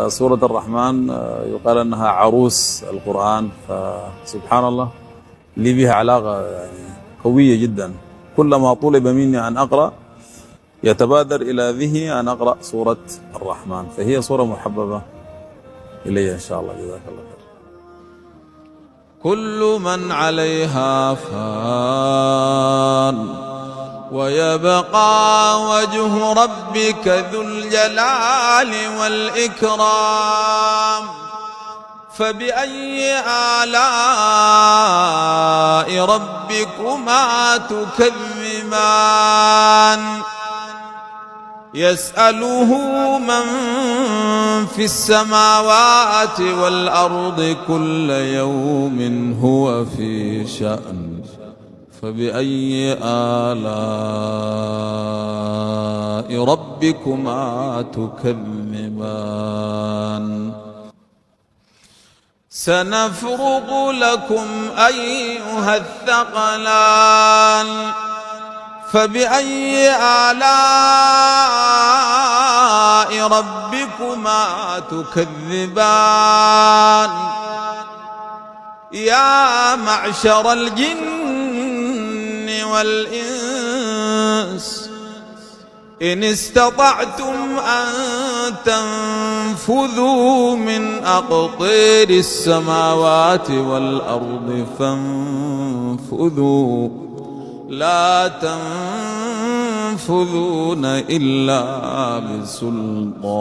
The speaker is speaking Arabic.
سورة الرحمن يقال أنها عروس القرآن، فسبحان الله لي بها علاقة يعني قوية جدا. كلما طلب مني أن أقرأ يتبادر إلى ذهني أن أقرأ سورة الرحمن، فهي سورة محببة إلي إن شاء الله. جزاك الله خير. كل من عليها فان ويبقى وجه ربك ذو الجلال والإكرام، فبأي آلاء ربكما تكذبان؟ يسأله من في السماوات والأرض كل يوم هو في شأن، فبأي آلاء ربكما تكذبان؟ سنفرغ لكم أيها الثقلان، فبأي آلاء ربكما تكذبان؟ يا معشر الجن والإنس إن استطعتم أن تنفذوا من أقطار السماوات والأرض فانفذوا، لا تنفذون إلا بسلطان.